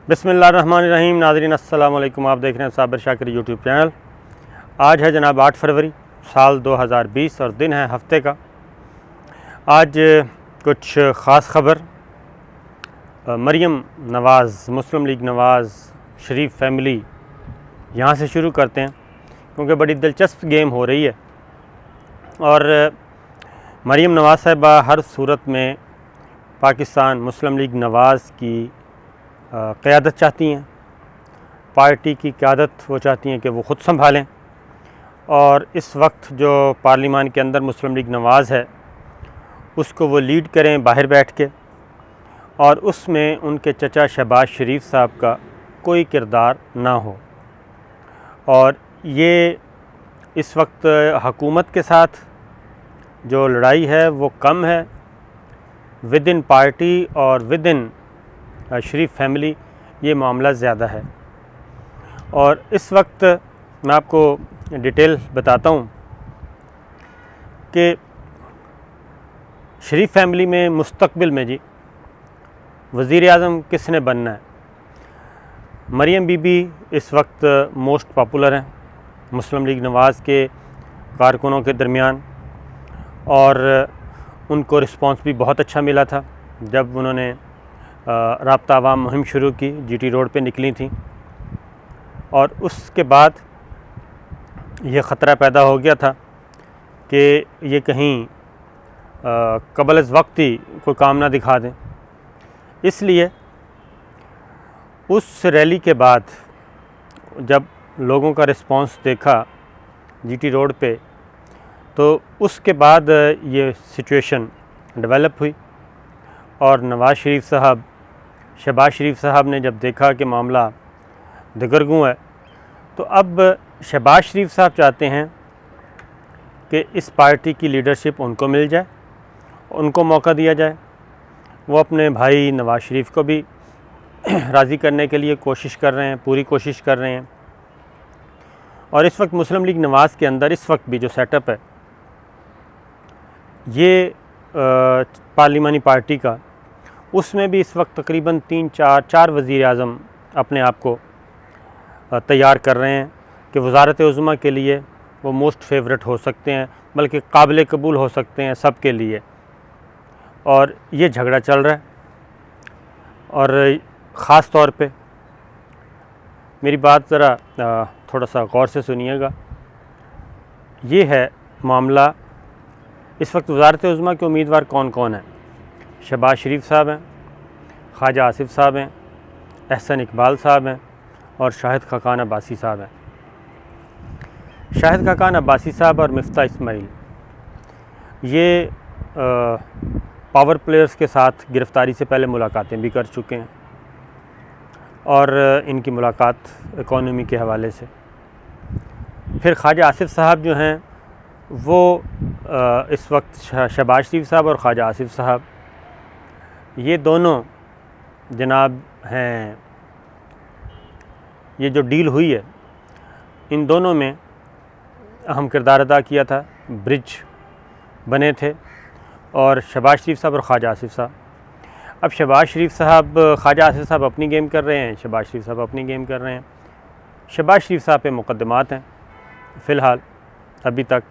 बिस्मिल्लाहिर्रहमानिर्रहीम। नाज़रीन अस्सलाम वालेकुम। आप देख रहे हैं साबिर शाकिर यूट्यूब चैनल। आज है जनाब 8 फरवरी साल 2020 और दिन है हफ्ते का। आज कुछ ख़ास ख़बर मरियम नवाज़ मुस्लिम लीग नवाज़ शरीफ फैमिली यहाँ से शुरू करते हैं, क्योंकि बड़ी दिलचस्प गेम हो रही है और मरियम नवाज़ साहिबा हर सूरत में पाकिस्तान मुस्लिम लीग नवाज़ की क़यादत चाहती हैं। पार्टी की क़यादत वो चाहती हैं कि वो ख़ुद संभालें, और इस वक्त जो पार्लिमान के अंदर मुस्लिम लीग नवाज़ है उसको वो लीड करें बाहर बैठ के, और उसमें उनके चचा शहबाज शरीफ साहब का कोई किरदार ना हो। और ये इस वक्त हुकूमत के साथ जो लड़ाई है वो कम है, विद इन पार्टी और विद इन शरीफ फैमिली ये मामला ज़्यादा है। और इस वक्त मैं आपको डिटेल बताता हूँ कि शरीफ फैमिली में मुस्तकबिल में जी वज़ीर आज़म किसने बनना है। मरियम बीबी इस वक्त मोस्ट पॉपुलर हैं मुस्लिम लीग नवाज़ के कारकुनों के दरमियान, और उनको रिस्पांस भी बहुत अच्छा मिला था जब उन्होंने राब्ता अवाम मुहिम शुरू की, जीटी रोड पे निकली थी। और उसके बाद ये ख़तरा पैदा हो गया था कि ये कहीं कबल वक्त ही कोई काम ना दिखा दें। इसलिए उस रैली के बाद जब लोगों का रिस्पांस देखा जीटी रोड पे, तो उसके बाद ये सिचुएशन डेवलप हुई और नवाज़ शरीफ साहब शहबाज शरीफ साहब ने जब देखा कि मामला दगरगूं है, तो अब शहबाज शरीफ साहब चाहते हैं कि इस पार्टी की लीडरशिप उनको मिल जाए, उनको मौका दिया जाए। वो अपने भाई नवाज़ शरीफ को भी राज़ी करने के लिए कोशिश कर रहे हैं, पूरी कोशिश कर रहे हैं। और इस वक्त मुस्लिम लीग नवाज़ के अंदर इस वक्त भी जो सेटअप है ये पार्लिमानी पार्टी का, उसमें भी इस वक्त तकरीबन 3-4 वज़ीर आज़म अपने आप को तैयार कर रहे हैं कि वज़ारत उज़्मा के लिए वो मोस्ट फेवरेट हो सकते हैं, बल्कि काबिल कबूल हो सकते हैं सब के लिए। और ये झगड़ा चल रहा है। और ख़ास तौर पे मेरी बात ज़रा थोड़ा सा गौर से सुनिएगा। ये है मामला, इस वक्त वज़ारत उज़्मा के उम्मीदवार कौन कौन हैं। शहबाज शरीफ साहब हैं, ख्वाजा आसिफ साहब हैं, एहसन इकबाल साहब हैं और शाहिद खाकान अब्बासी साहब हैं। शाहिद खाकान अब्बासी साहब और मिफ्ता इस्माइल ये पावर प्लेयर्स के साथ गिरफ़्तारी से पहले मुलाकातें भी कर चुके हैं, और इनकी मुलाकात इकॉनमी के हवाले से। फिर ख्वाजा आसिफ साहब जो हैं वो इस वक्त शहबाज शरीफ साहब और ख्वाजा आसिफ साहब ये दोनों जनाब हैं, ये जो डील हुई है इन दोनों में अहम किरदार अदा किया था, ब्रिज बने थे, और शहबाज शरीफ साहब और ख्वाजा आसिफ साहब। अब शहबाज शरीफ साहब ख्वाजा आसिफ साहब अपनी गेम कर रहे हैं, शहबाज शरीफ साहब अपनी गेम कर रहे हैं। शहबाज शरीफ साहब पे मुकदमात हैं फ़िलहाल अभी तक,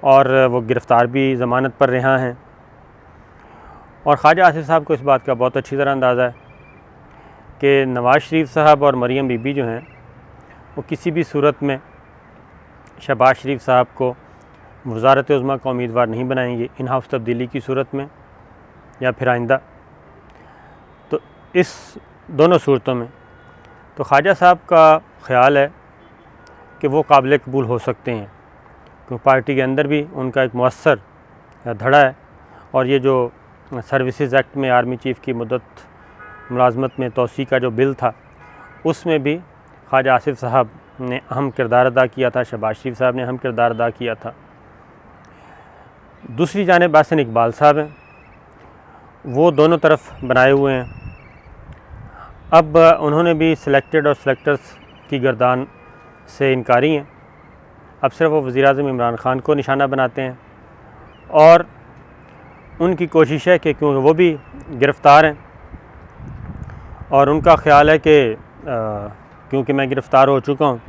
और वो गिरफ़्तार भी ज़मानत पर रिहा हैं। और ख्वाजा आसिफ साहब को इस बात का बहुत अच्छी तरह अंदाज़ा है कि नवाज़ शरीफ साहब और मरियम बीबी जो हैं वो किसी भी सूरत में शहबाज शरीफ साहब को वज़ारत उज़्मा का उम्मीदवार नहीं बनाएंगे, इन हाउस तब्दीली की सूरत में या फिर आइंदा। तो इस दोनों सूरतों में तो ख्वाजा साहब का ख़्याल है कि वो काबिल कबूल हो सकते हैं, क्योंकि पार्टी के अंदर भी उनका एक मुअस्सर धड़ा है। और ये जो सर्विसेज एक्ट में आर्मी चीफ़ की मुद्दत मुलाजमत में तोसी का जो बिल था, उसमें भी ख्वाजा आसिफ साहब ने अहम किरदार अदा किया था, शहबाज शरीफ साहब ने अहम किरदार अदा किया था। दूसरी जानिब एहसन इकबाल साहब हैं, वो दोनों तरफ बनाए हुए हैं। अब उन्होंने भी सिलेक्टेड और सिलेक्टर्स की गर्दान से इनकारी हैं। अब सिर्फ वो वज़ीर-ए-आज़म इमरान ख़ान को निशाना बनाते हैं, और उनकी कोशिश है कि क्योंकि वो भी गिरफ़्तार हैं और उनका ख़्याल है कि क्योंकि मैं गिरफ़्तार हो चुका हूँ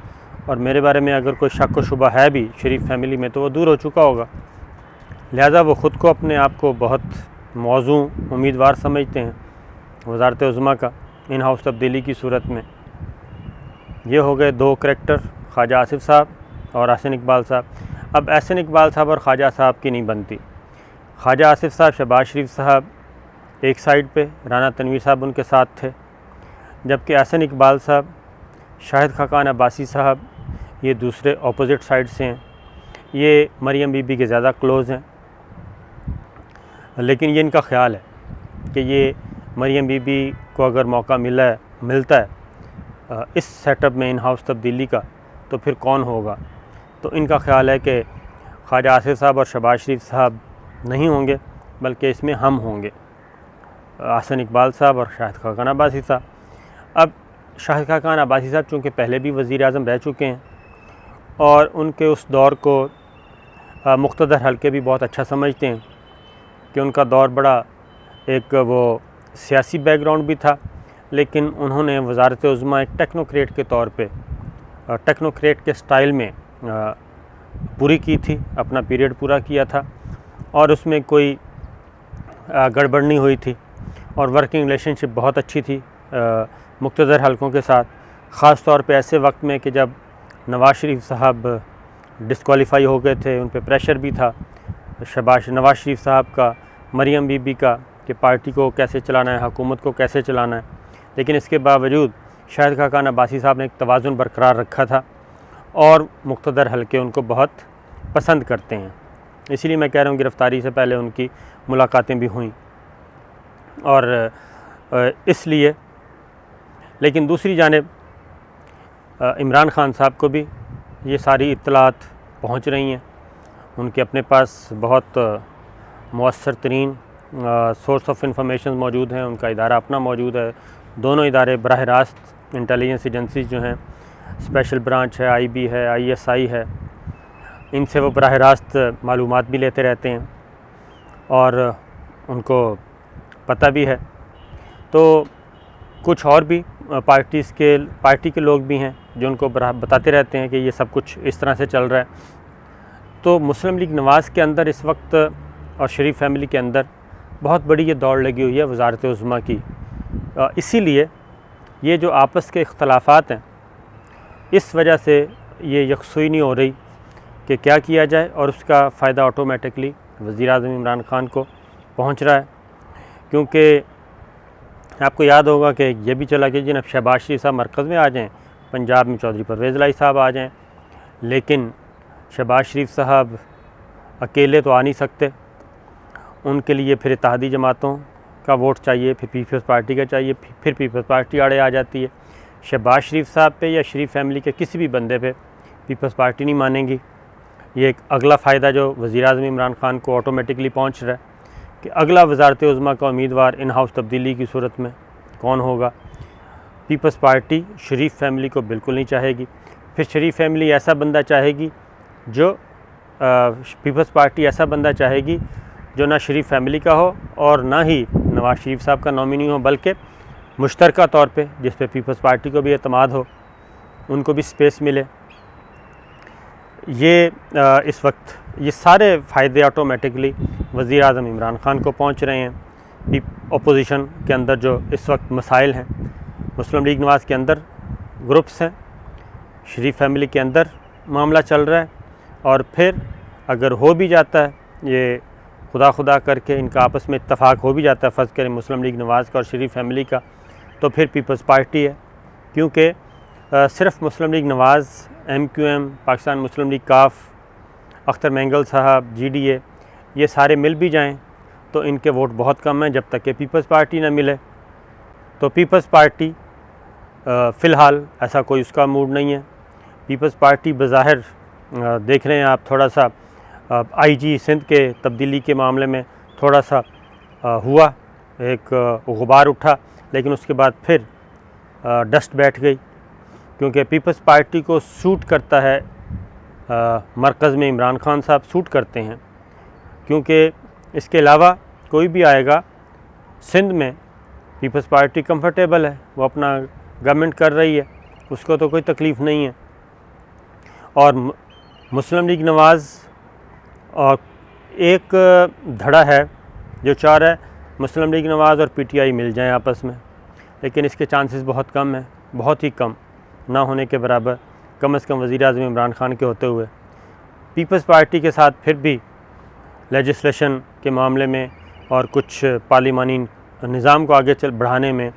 और मेरे बारे में अगर कोई शक व शुबा है भी शरीफ फैमिली में तो वो दूर हो चुका होगा, लिहाजा वो ख़ुद को अपने आप को बहुत मौजू उम्मीदवार समझते हैं वज़ारत उज़्मा का इन हाउस तब्दीली की सूरत में। ये हो गए दो करैक्टर, ख्वाजा आसिफ़ साहब और एहसन इकबाल साहब। अब एहसन इकबाल साहब और ख्वाजा साहब की नहीं बनती। ख्वाजा आसिफ़ साहब, शहबाज शरीफ साहब एक साइड पे, राना तनवीर साहब उनके साथ थे, जबकि एहसन इकबाल साहब, शाहिद खाकान अब्बासी साहब ये दूसरे अपोजिट साइड से हैं। ये मरियम बीबी के ज़्यादा क्लोज़ हैं, लेकिन ये इनका ख़्याल है कि ये मरियम बीबी को अगर मौका मिलता है इस सेटअप में इन हाउस तब्दीली का तो फिर कौन होगा। तो इनका ख़्याल है कि ख्वाजा आसिफ़ साहब और शहबाज शरीफ साहब नहीं होंगे, बल्कि इसमें हम होंगे, एहसन इकबाल साहब और शाहिद खाकान अब्बासी साहब। अब शाहिद खाकान अब्बासी साहब चूँकि पहले भी वज़ीर आज़म रह चुके हैं और उनके उस दौर को मुक़्तदर हल्के भी बहुत अच्छा समझते हैं कि उनका दौर बड़ा एक वो सियासी बैकग्राउंड भी था, लेकिन उन्होंने वज़ारत उज़्मा एक टेक्नोक्रेट के तौर पे, टेक्नोक्रेट के स्टाइल में पूरी की थी, अपना पीरियड पूरा किया था और उसमें कोई गड़बड़ नहीं हुई थी और वर्किंग रिलेशनशिप बहुत अच्छी थी मुक़्तदर हल्कों के साथ, ख़ास तौर पे ऐसे वक्त में कि जब नवाज़ शरीफ साहब डिस्क्वालीफाई हो गए थे, उन पे प्रेशर भी था नवाज़ शरीफ साहब का, मरियम बीबी का, कि पार्टी को कैसे चलाना है, हुकूमत को कैसे चलाना है। लेकिन इसके बावजूद शाहिद खाकान अब्बासी साहब ने एक तवाज़ुन बरकरार रखा था और मुक़्तदर हल्के उनको बहुत पसंद करते हैं। इसीलिए मैं कह रहा हूँ गिरफ़्तारी से पहले उनकी मुलाकातें भी हुईं और इसलिए। लेकिन दूसरी जानिब इमरान ख़ान साहब को भी ये सारी इत्तलात पहुँच रही हैं, उनके अपने पास बहुत मौसर तरीन सोर्स ऑफ इंफॉर्मेशन मौजूद हैं, उनका इदारा अपना मौजूद है। दोनों इदारे बराह रास्त इंटेलिजेंस एजेंसीज जो हैं, स्पेशल ब्रांच है, आईबी है, आईएसआई है, इनसे वो बराह रास्त मालूमात भी लेते रहते हैं और उनको पता भी है। तो कुछ और भी पार्टी के लोग भी हैं जो उनको बताते रहते हैं कि ये सब कुछ इस तरह से चल रहा है। तो मुस्लिम लीग नवाज़ के अंदर इस वक्त और शरीफ फैमिली के अंदर बहुत बड़ी ये दौड़ लगी हुई है वज़ारत उज़्मा की। इसीलिए ये जो आपस के इख्तलाफात हैं, इस वजह से ये यकसुई नहीं हो रही कि क्या किया जाए और उसका फ़ायदा ऑटोमेटिकली वज़ीर आज़म इमरान ख़ान को पहुंच रहा है। क्योंकि आपको याद होगा कि ये भी चला कि जनाब शहबाज शरीफ साहब मरकज़ में आ जाएँ, पंजाब में चौधरी परवेज़ इलाही साहब आ जाएँ, लेकिन शहबाज शरीफ साहब अकेले तो आ नहीं सकते, उनके लिए फिर इत्तेहादी जमातों का वोट चाहिए, फिर पीपल्स पार्टी का चाहिए, फिर पीपल्स पार्टी आड़े आ जाती है। शहबाज शरीफ साहब पे या शरीफ फैमिली के किसी भी बंदे पे पीपल्स पार्टी नहीं मानेंगी। ये एक अगला फ़ायदा जो वज़ीर आज़म इमरान ख़ान को ऑटोमेटिकली पहुंच रहा है कि अगला वज़ारत उज़्मा का उम्मीदवार इन हाउस तब्दीली की सूरत में कौन होगा। पीपल्स पार्टी शरीफ फैमिली को बिल्कुल नहीं चाहेगी, फिर शरीफ फैमिली ऐसा बंदा चाहेगी जो पीपल्स पार्टी ऐसा बंदा चाहेगी जो ना शरीफ फैमिली का हो और ना ही नवाज़ शरीफ साहब का नॉमिनी हो, बल्कि मुश्तरका तौर पे जिस पे पीपल्स पार्टी को भी एतमाद हो, उनको भी स्पेस मिले। ये इस वक्त ये सारे फ़ायदे ऑटोमेटिकली वज़ीर आज़म इमरान ख़ान को पहुंच रहे हैं। अपोजिशन के अंदर जो इस वक्त मसाइल हैं, मुस्लिम लीग नवाज़ के अंदर ग्रुप्स हैं, शरीफ फैमिली के अंदर मामला चल रहा है, और फिर अगर हो भी जाता है ये खुदा करके इनका आपस में इत्तफाक हो भी जाता है, फ़र्ज़ करें मुस्लिम लीग नवाज़ का और शरीफ फैमिली का, तो फिर पीपल्स पार्टी है। क्योंकि सिर्फ़ मुस्लिम लीग नवाज़, MQM, पाकिस्तान मुस्लिम लीग काफ, अख्तर मैंगल साहब, GDA, ये सारे मिल भी जाएं तो इनके वोट बहुत कम हैं। जब तक कि पीपल्स पार्टी ना मिले तो पीपल्स पार्टी फ़िलहाल ऐसा कोई उसका मूड नहीं है। पीपल्स पार्टी बज़ाहिर देख रहे हैं आप, थोड़ा सा IG सिंध के तब्दीली के मामले में थोड़ा सा हुआ, एक गुबार उठा, लेकिन उसके बाद फिर डस्ट बैठ गई, क्योंकि पीपल्स पार्टी को सूट करता है, मरकज़ में इमरान ख़ान साहब सूट करते हैं। क्योंकि इसके अलावा कोई भी आएगा सिंध में पीपल्स पार्टी कंफर्टेबल है, वो अपना गवर्नमेंट कर रही है, उसको तो कोई तकलीफ़ नहीं है। और मुस्लिम लीग नवाज़ और एक धड़ा है जो चाह रहा है मुस्लिम लीग नवाज़ और पीटीआई मिल जाएं आपस में, लेकिन इसके चांसेस बहुत कम हैं, बहुत ही कम, ना होने के बराबर। कम से कम वज़ीर-ए-आज़म इमरान खान के होते हुए पीपल्स पार्टी के साथ फिर भी लेजिस्लेशन के मामले में और कुछ पार्लिमानी निज़ाम को आगे बढ़ाने में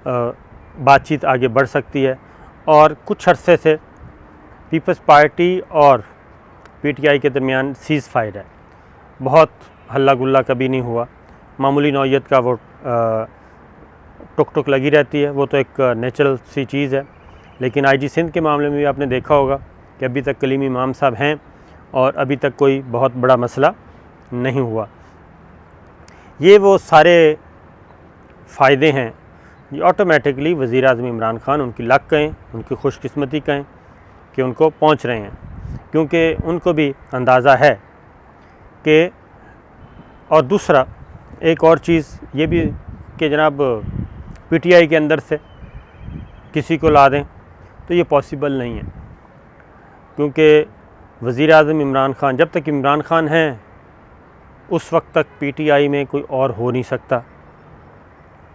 बातचीत आगे बढ़ सकती है। और कुछ अरसे से पीपल्स पार्टी और पीटीआई के दरमियान सीज़ फायर है, बहुत हल्ला गुल्ला कभी नहीं हुआ, मामूली नौइयत का वो टुक टुक लगी रहती है, वो तो एक नेचुरल सी चीज़ है। लेकिन आईजी सिंध के मामले में भी आपने देखा होगा कि अभी तक कलीम इमाम साहब हैं और अभी तक कोई बहुत बड़ा मसला नहीं हुआ। ये वो सारे फ़ायदे हैं जो ऑटोमेटिकली वज़ीर-ए-आज़म इमरान खान, उनकी लक कहें, उनकी खुशकिस्मती कहें कि उनको पहुंच रहे हैं, क्योंकि उनको भी अंदाज़ा है कि। और दूसरा एक और चीज़ ये भी कि जनाब पीटीआई के अंदर से किसी को ला दें तो ये पॉसिबल नहीं है, क्योंकि वज़ीर-ए-आज़म इमरान खान, जब तक इमरान खान हैं उस वक्त तक पीटीआई में कोई और हो नहीं सकता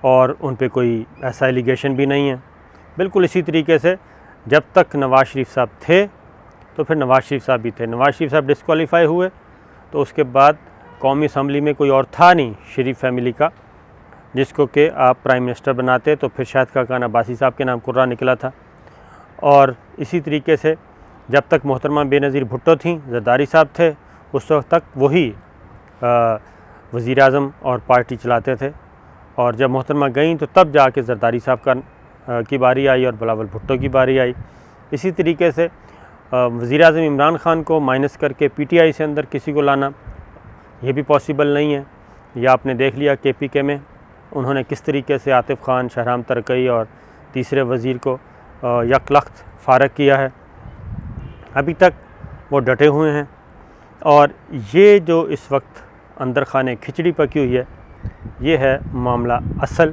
और उन पे कोई ऐसा एलिगेशन भी नहीं है। बिल्कुल इसी तरीके से जब तक नवाज़ शरीफ साहब थे तो फिर नवाज़ शरीफ साहब भी थे। नवाज़ शरीफ साहब डिस्क्वालीफाई हुए तो उसके बाद कौमी असम्बली में कोई और था नहीं शरीफ फैमिली का जिसको कि आप प्राइम मिनिस्टर बनाते, तो फिर शाहिद खाकान अब्बासी साहब के नाम कुर्रा निकला था। और इसी तरीके से जब तक मोहतरमा बेनज़ीर भुट्टो थी, जरदारी साहब थे, उस वक्त तक वही वज़ीर-ए-आज़म और पार्टी चलाते थे। और जब मोहतरमा गई तो तब जाके जरदारी साहब की बारी आई और बिलावल भुट्टो की बारी आई। इसी तरीके से वज़ीर-ए-आज़म इमरान खान को माइनस करके पीटीआई से अंदर किसी को लाना ये भी पॉसिबल नहीं है। या आपने देख लिया केपीके में उन्होंने किस तरीके से आतिफ़ खान, शहराम तरकई और तीसरे वज़ीर को यकलख्त फ़ारग किया है। अभी तक वो डटे हुए हैं और ये जो इस वक्त अंदर खाने खिचड़ी पकी हुई है, ये है मामला असल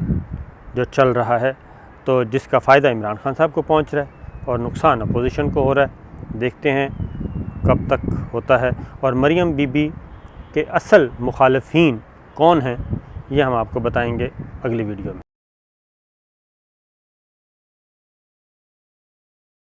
जो चल रहा है, तो जिसका फ़ायदा इमरान खान साहब को पहुंच रहा है और नुकसान अपोजिशन को हो रहा है। देखते हैं कब तक होता है। और मरियम बीबी के असल मुखालिफिन कौन हैं ये हम आपको बताएंगे अगली वीडियो में।